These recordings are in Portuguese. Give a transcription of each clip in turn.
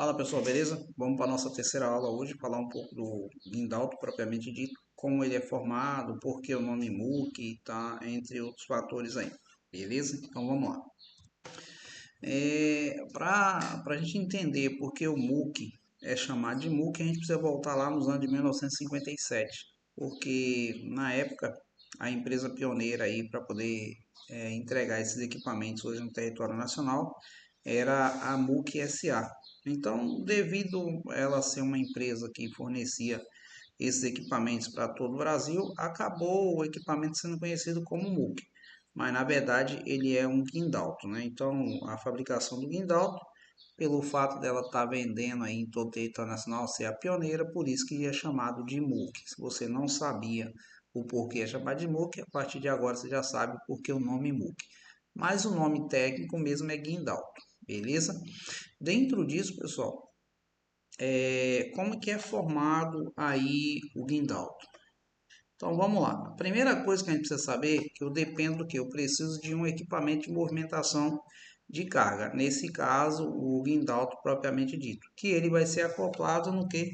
Fala pessoal, beleza? Vamos para a nossa terceira aula hoje, falar um pouco do guindalto propriamente dito, como ele é formado, por que o nome MOOC, tá? Entre outros fatores aí, beleza? Então vamos lá. Para a gente entender por que o MOOC é chamado de MOOC, a gente precisa voltar lá nos anos de 1957, porque na época a empresa pioneira aí para poder entregar esses equipamentos hoje no território nacional era a MOOC SA. Então, devido a ela ser uma empresa que fornecia esses equipamentos para todo o Brasil, acabou o equipamento sendo conhecido como MOOC. Mas na verdade ele é um guindalto, né? Então a fabricação do guindalto, pelo fato dela estar vendendo aí em todo o território nacional, ser a pioneira, por isso que é chamado de MOOC. Se você não sabia o porquê é chamado de MOOC, a partir de agora você já sabe o porquê o nome MOOC. Mas o nome técnico mesmo é guindalto, beleza? Dentro disso, pessoal, como que é formado aí o guindalto? Então vamos lá. A primeira coisa que a gente precisa saber é que eu dependo do que? Eu preciso de um equipamento de movimentação de carga. Nesse caso, o guindalto propriamente dito, que ele vai ser acoplado no que?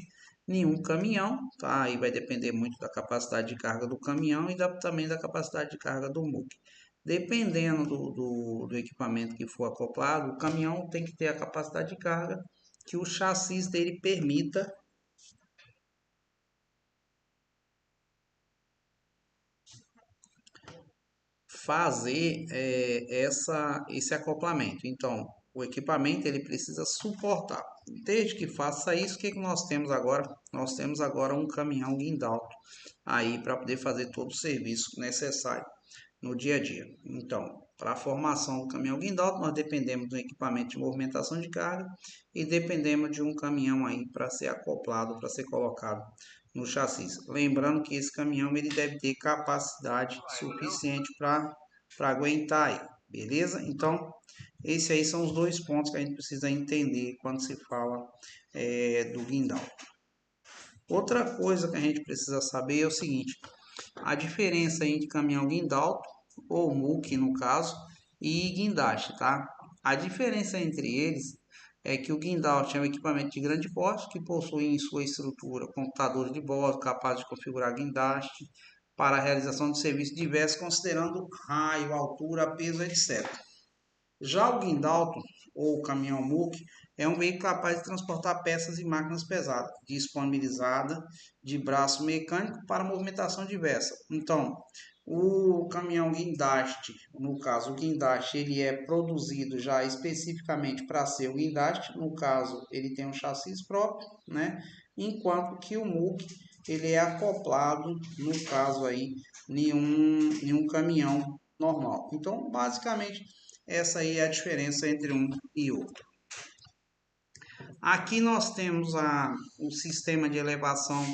Nenhum caminhão, tá? Aí vai depender muito da capacidade de carga do caminhão e também da capacidade de carga do MOOC. Dependendo do equipamento que for acoplado, o caminhão tem que ter a capacidade de carga que o chassi dele permita fazer esse acoplamento. Então, o equipamento ele precisa suportar. Desde que faça isso, o que nós temos agora? Nós temos agora um caminhão guindalto aí para poder fazer todo o serviço necessário no dia a dia. Então, para a formação do caminhão guindalto, nós dependemos do equipamento de movimentação de carga e dependemos de um caminhão aí para ser acoplado, para ser colocado no chassi. Lembrando que esse caminhão ele deve ter capacidade suficiente para aguentar aí, beleza? Então, esses aí são os dois pontos que a gente precisa entender quando se fala do guindalto. Outra coisa que a gente precisa saber é o seguinte: a diferença entre caminhão guindalto, ou MOOC no caso, e guindaste, tá? A diferença entre eles é que o guindaste é um equipamento de grande porte que possui em sua estrutura computadores de bordo capazes de configurar guindaste para a realização de serviços diversos, considerando raio, altura, peso, etc. Já o guindalto, ou caminhão MOOC, é um veículo capaz de transportar peças e máquinas pesadas, disponibilizada de braço mecânico para movimentação diversa. Então, o caminhão guindaste, no caso o guindaste, ele é produzido já especificamente para ser o guindaste, no caso ele tem um chassi próprio, né? Enquanto que o MOOC ele é acoplado, no caso aí, em um caminhão normal. Então, basicamente, essa aí é a diferença entre um e outro. Aqui nós temos o sistema de elevação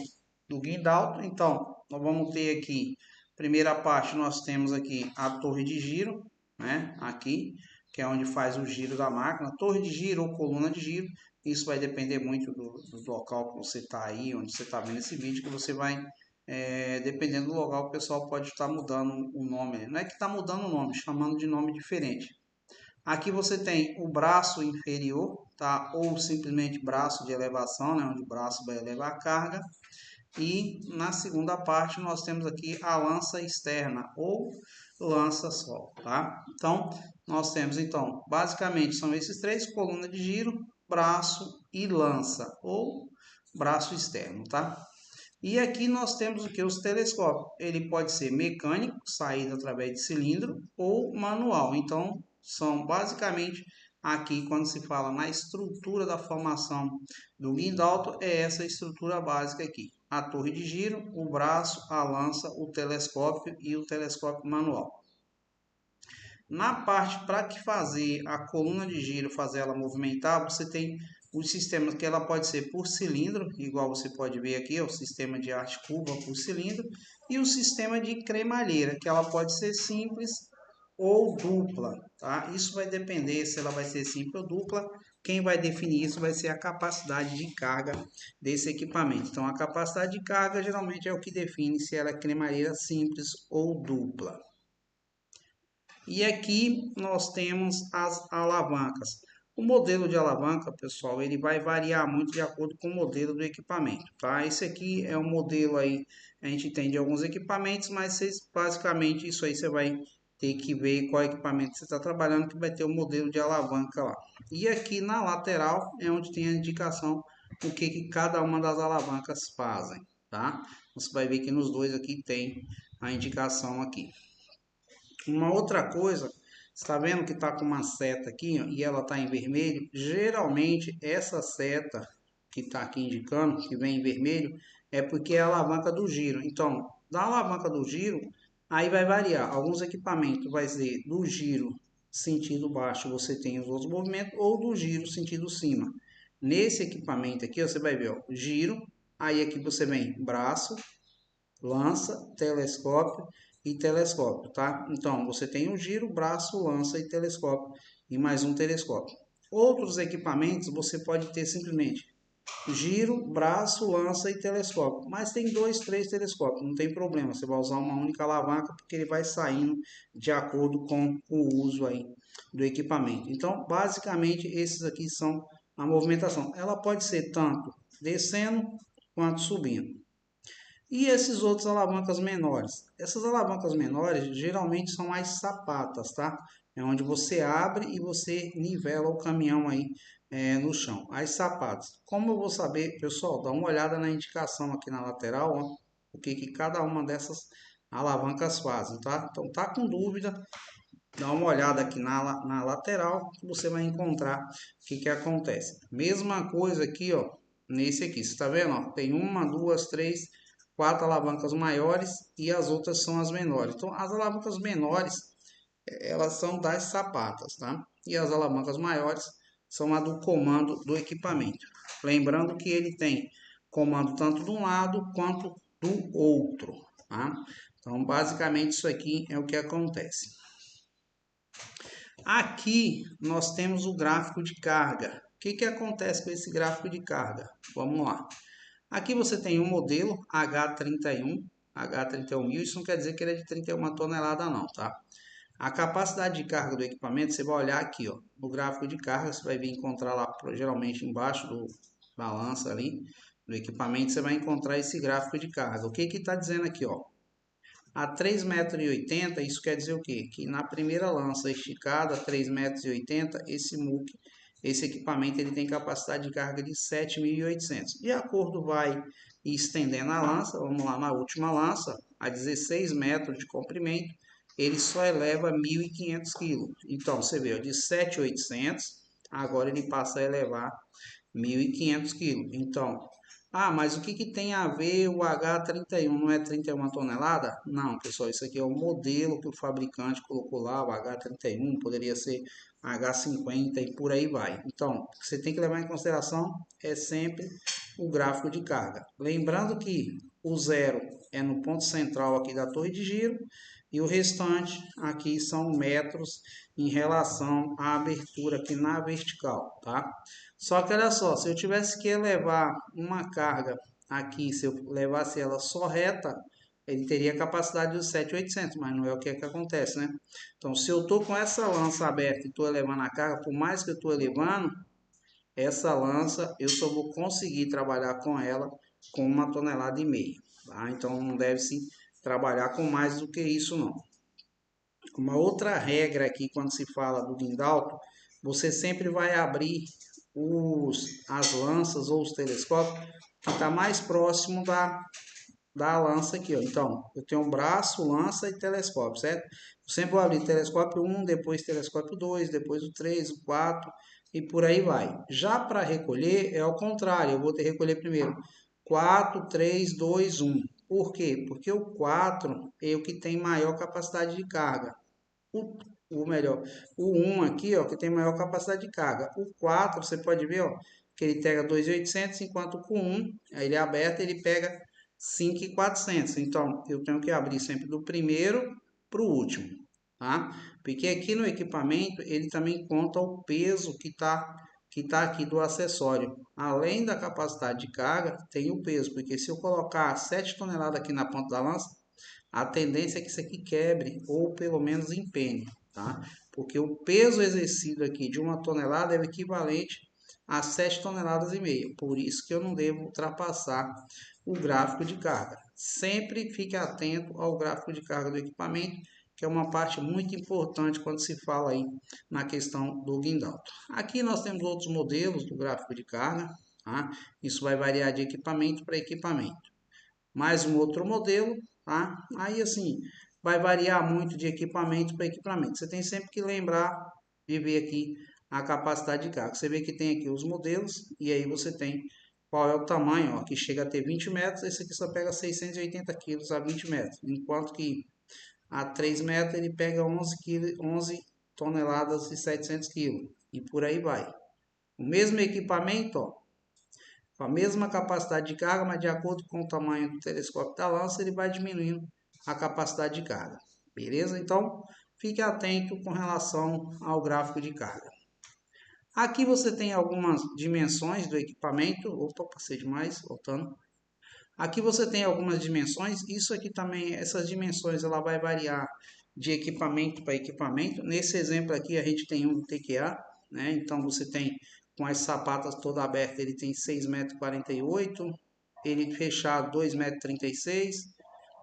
do guindalto. Então, nós vamos ter aqui, primeira parte, nós temos aqui a torre de giro, né? Aqui, que é onde faz o giro da máquina. Torre de giro ou coluna de giro. Isso vai depender muito do local que você está aí, onde você está vendo esse vídeo, que você vai, dependendo do local, o pessoal pode estar mudando o nome. Não é que está mudando o nome, chamando de nome diferente. Aqui você tem o braço inferior, tá? Ou simplesmente braço de elevação, né? Onde o braço vai elevar a carga. E na segunda parte nós temos aqui a lança externa ou lança solo, tá? Então, nós temos então, basicamente são esses três: coluna de giro, braço e lança ou braço externo, tá? E aqui nós temos o que? Os telescópios. Ele pode ser mecânico, saído através de cilindro, ou manual. Então, são basicamente aqui, quando se fala na estrutura da formação do guindalto, é essa estrutura básica aqui: a torre de giro, o braço, a lança, o telescópio e o telescópio manual. Na parte para que fazer a coluna de giro, fazer ela movimentar, você tem o sistema que ela pode ser por cilindro, igual você pode ver aqui, é o sistema de arte curva por cilindro, e o sistema de cremalheira, que ela pode ser simples ou dupla, tá? Isso vai depender se ela vai ser simples ou dupla. Quem vai definir isso vai ser a capacidade de carga desse equipamento. Então, a capacidade de carga geralmente é o que define se ela é cremalheira simples ou dupla. E aqui nós temos as alavancas. O modelo de alavanca, pessoal, ele vai variar muito de acordo com o modelo do equipamento, tá? Esse aqui é um modelo aí, a gente tem de alguns equipamentos, mas basicamente isso aí você vai ter que ver qual equipamento você está trabalhando, que vai ter o modelo de alavanca lá. E aqui na lateral é onde tem a indicação do que cada uma das alavancas fazem, tá? Você vai ver que nos dois aqui tem a indicação aqui. Uma outra coisa, está vendo que está com uma seta aqui, ó, e ela está em vermelho? Geralmente essa seta que está aqui indicando, que vem em vermelho, é porque é a alavanca do giro. Então, da alavanca do giro, aí vai variar. Alguns equipamentos vai ser do giro sentido baixo, você tem os outros movimentos, ou do giro sentido cima. Nesse equipamento aqui, você vai ver, ó, giro, aí aqui você vem braço, lança, telescópio e telescópio, tá? Então, você tem o giro, braço, lança e telescópio e mais um telescópio. Outros equipamentos você pode ter simplesmente giro, braço, lança e telescópio, mas tem 2, 3 telescópios, não tem problema, você vai usar uma única alavanca porque ele vai saindo de acordo com o uso aí do equipamento. Então, basicamente, esses aqui são a movimentação. Ela pode ser tanto descendo quanto subindo. E esses outros alavancas menores? Essas alavancas menores geralmente são mais sapatas, tá? É onde você abre e você nivela o caminhão aí no chão. As sapatas. Como eu vou saber, pessoal, dá uma olhada na indicação aqui na lateral, ó, o que cada uma dessas alavancas fazem, tá? Então tá com dúvida, dá uma olhada aqui na lateral que você vai encontrar o que acontece. Mesma coisa aqui, ó, nesse aqui, você tá vendo? Ó, tem uma, duas, três, quatro alavancas maiores e as outras são as menores. Então, as alavancas menores, elas são das sapatas, tá? E as alavancas maiores são a do comando do equipamento. Lembrando que ele tem comando tanto de um lado quanto do outro, tá? Então, basicamente, isso aqui é o que acontece. Aqui nós temos o gráfico de carga. O que acontece com esse gráfico de carga? Vamos lá. Aqui você tem um modelo H31.000, isso não quer dizer que ele é de 31 toneladas não, tá? A capacidade de carga do equipamento, você vai olhar aqui, ó, no gráfico de carga, você vai vir encontrar lá, geralmente embaixo do balança ali, do equipamento, você vai encontrar esse gráfico de carga. O que está dizendo aqui, ó? A 3,80 m, isso quer dizer o quê? Que na primeira lança esticada, 3,80 m, esse equipamento ele tem capacidade de carga de 7.800. De acordo vai estendendo a lança, vamos lá na última lança, a 16 metros de comprimento, ele só eleva 1.500 kg. Então, você vê, ó, de 7.800, agora ele passa a elevar 1.500 kg. Então, mas o que tem a ver o H31? Não é 31 tonelada? Não, pessoal, isso aqui é o modelo que o fabricante colocou lá, o H31, poderia ser H50 e por aí vai. Então, o que você tem que levar em consideração é sempre o gráfico de carga. Lembrando que o zero é no ponto central aqui da torre de giro e o restante aqui são metros em relação à abertura aqui na vertical, tá? Só que olha só, se eu tivesse que elevar uma carga aqui, se eu levasse ela só reta, ele teria capacidade de 7.800, mas não é o que acontece, né? Então, se eu estou com essa lança aberta e estou elevando a carga, por mais que eu estou elevando, essa lança eu só vou conseguir trabalhar com ela com 1,5 tonelada, tá? Então, não deve-se trabalhar com mais do que isso, não. Uma outra regra aqui, quando se fala do guindalto, você sempre vai abrir as lanças ou os telescópios que está mais próximo da lança aqui, ó. Então, eu tenho um braço, lança e telescópio, certo? Eu sempre vou abrir telescópio 1, depois telescópio 2, depois o 3, o 4 e por aí vai. Já para recolher é ao contrário, eu vou ter que recolher primeiro 4, 3, 2, 1. Por quê? Porque o 4 é o que tem maior capacidade de carga. O 1 aqui, ó, que tem maior capacidade de carga. O 4, você pode ver, ó, que ele pega 2.800, enquanto com 1, aí ele é aberto, ele pega 5.400. Então, eu tenho que abrir sempre do primeiro para o último, tá? Porque aqui no equipamento, ele também conta o peso que tá aqui do acessório. Além da capacidade de carga, tem o peso, porque se eu colocar 7 toneladas aqui na ponta da lança, a tendência é que isso aqui quebre ou pelo menos empene, tá? porque o peso exercido aqui de 1 tonelada é o equivalente a 7,5 toneladas. Por isso que eu não devo ultrapassar o gráfico de carga. Sempre fique atento ao gráfico de carga do equipamento, que é uma parte muito importante quando se fala aí na questão do guindalto. Aqui nós temos outros modelos do gráfico de carga, tá? Isso vai variar de equipamento para equipamento. Mais um outro modelo, tá? Aí assim, vai variar muito de equipamento para equipamento. Você tem sempre que lembrar de ver aqui a capacidade de carga. Você vê que tem aqui os modelos e aí você tem qual é o tamanho, ó, que chega a ter 20 metros, esse aqui só pega 680 quilos a 20 metros, enquanto que a 3 metros ele pega 11 toneladas e 700 quilos, e por aí vai. O mesmo equipamento, ó, com a mesma capacidade de carga, mas de acordo com o tamanho do telescópio da lança, ele vai diminuindo a capacidade de carga. Beleza? Então, fique atento com relação ao gráfico de carga. Aqui você tem algumas dimensões do equipamento. Opa, passei demais, voltando. Aqui você tem algumas dimensões. Isso aqui também, essas dimensões, ela vai variar de equipamento para equipamento. Nesse exemplo aqui, a gente tem um do TQA, né? Então, você tem com as sapatas toda aberta, ele tem 6,48 m. Ele fechado, 2,36 m.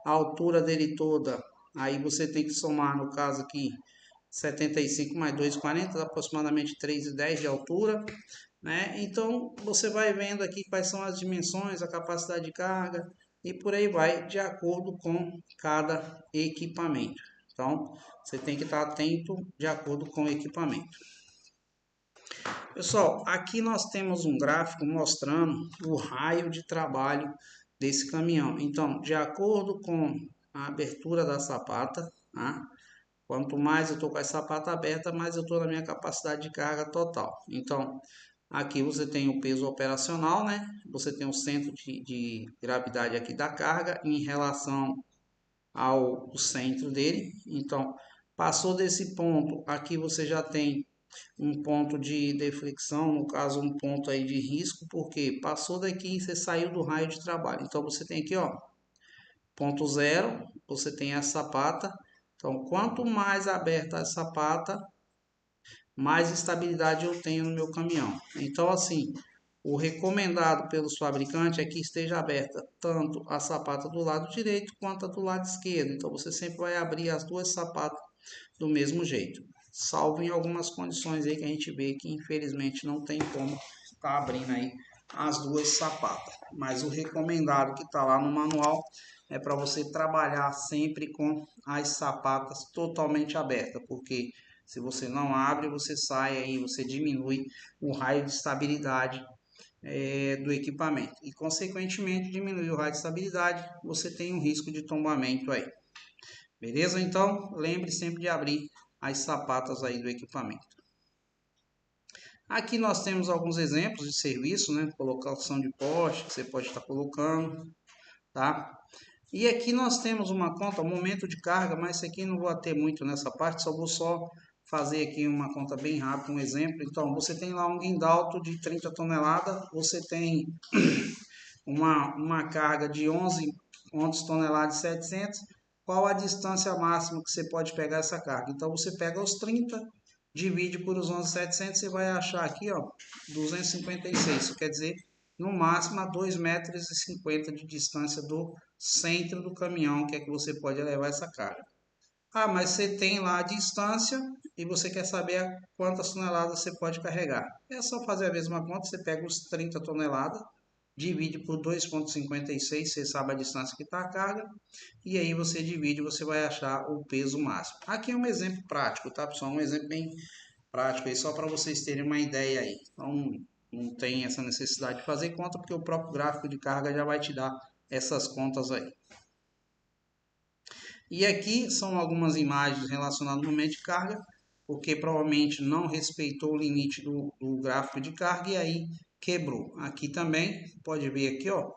A altura dele toda, aí você tem que somar, no caso aqui, 75 mais 2,40, aproximadamente 3,10 de altura, né? Então, você vai vendo aqui quais são as dimensões, a capacidade de carga e por aí vai, de acordo com cada equipamento. Então, você tem que estar atento de acordo com o equipamento. Pessoal, aqui nós temos um gráfico mostrando o raio de trabalho desse caminhão. Então, de acordo com a abertura da sapata, tá? Quanto mais eu estou com a sapata aberta, mais eu estou na minha capacidade de carga total. Então, aqui você tem o peso operacional, né? Você tem o centro de gravidade aqui da carga em relação ao centro dele. Então, passou desse ponto, aqui você já tem um ponto de deflexão, no caso um ponto aí de risco, porque passou daqui e você saiu do raio de trabalho. Então, você tem aqui, ó, ponto zero, você tem a sapata. Então, quanto mais aberta a sapata, mais estabilidade eu tenho no meu caminhão. Então, assim, o recomendado pelos fabricantes é que esteja aberta tanto a sapata do lado direito quanto a do lado esquerdo. Então, você sempre vai abrir as duas sapatas do mesmo jeito. Salvo em algumas condições aí que a gente vê que infelizmente não tem como estar abrindo aí as duas sapatas. Mas o recomendado que está lá no manual é para você trabalhar sempre com as sapatas totalmente abertas, porque se você não abre, você sai aí, você diminui o raio de estabilidade do equipamento e consequentemente diminui o raio de estabilidade, você tem um risco de tombamento aí. Beleza? Então, lembre sempre de abrir as sapatas aí do equipamento. Aqui nós temos alguns exemplos de serviço, né? Colocação de poste, que você pode estar colocando, tá? E aqui nós temos uma conta, momento de carga, mas isso aqui não vou ater muito nessa parte, só vou fazer aqui uma conta bem rápida, um exemplo. Então, você tem lá um guindalto de 30 toneladas, você tem uma carga de 11 toneladas e 700. Qual a distância máxima que você pode pegar essa carga? Então, você pega os 30, divide por os 11.700, você vai achar aqui, ó, 256. Isso quer dizer, no máximo, a 2,50 m de distância do centro do caminhão, que é que você pode levar essa carga. Ah, mas você tem lá a distância e você quer saber quantas toneladas você pode carregar. É só fazer a mesma conta, você pega os 30 toneladas, divide por 2,56, você sabe a distância que está a carga, e aí você divide, você vai achar o peso máximo. Aqui é um exemplo prático, tá, pessoal? Um exemplo bem prático aí, só para vocês terem uma ideia aí. Então, não tem essa necessidade de fazer conta, porque o próprio gráfico de carga já vai te dar essas contas aí. E aqui são algumas imagens relacionadas ao momento de carga, porque provavelmente não respeitou o limite do gráfico de carga e aí quebrou. Aqui também, pode ver aqui, ó,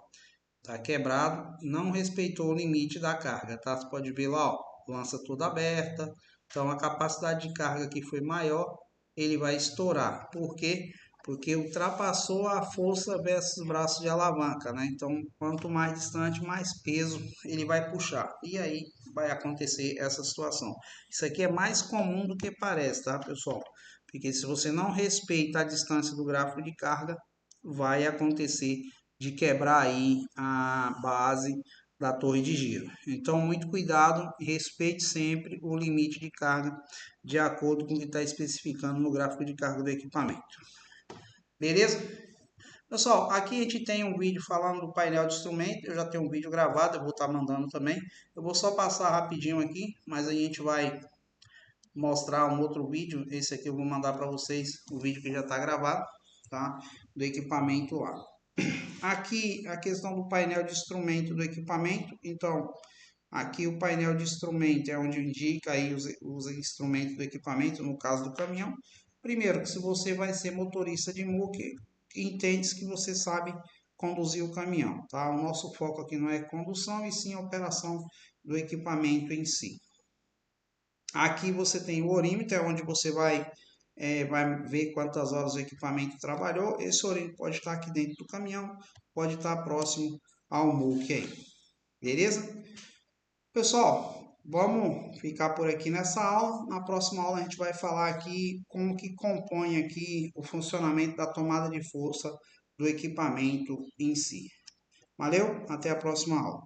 tá quebrado, não respeitou o limite da carga, tá? Você pode ver lá, ó, lança toda aberta, então a capacidade de carga aqui foi maior, ele vai estourar. Por quê? porque ultrapassou a força versus braço de alavanca, né? Então, quanto mais distante, mais peso ele vai puxar. E aí vai acontecer essa situação. Isso aqui é mais comum do que parece, tá, pessoal? Porque se você não respeita a distância do gráfico de carga, vai acontecer de quebrar aí a base da torre de giro. Então, muito cuidado, respeite sempre o limite de carga de acordo com o que está especificando no gráfico de carga do equipamento. Beleza? Pessoal, aqui a gente tem um vídeo falando do painel de instrumento, eu já tenho um vídeo gravado, eu vou estar mandando também. Eu vou só passar rapidinho aqui, mas aí a gente vai mostrar um outro vídeo, esse aqui eu vou mandar para vocês, o vídeo que já está gravado, tá? Do equipamento lá. Aqui a questão do painel de instrumento do equipamento, então aqui o painel de instrumento é onde indica aí os instrumentos do equipamento, no caso do caminhão. Primeiro, que se você vai ser motorista de muque, entende que você sabe conduzir o caminhão, tá? O nosso foco aqui não é condução e sim a operação do equipamento em si. Aqui você tem o orímetro, é onde você vai ver quantas horas o equipamento trabalhou. Esse orímetro pode estar aqui dentro do caminhão, pode estar próximo ao muque aí, beleza? Pessoal, vamos ficar por aqui nessa aula. Na próxima aula a gente vai falar aqui como que compõe aqui o funcionamento da tomada de força do equipamento em si. Valeu, até a próxima aula.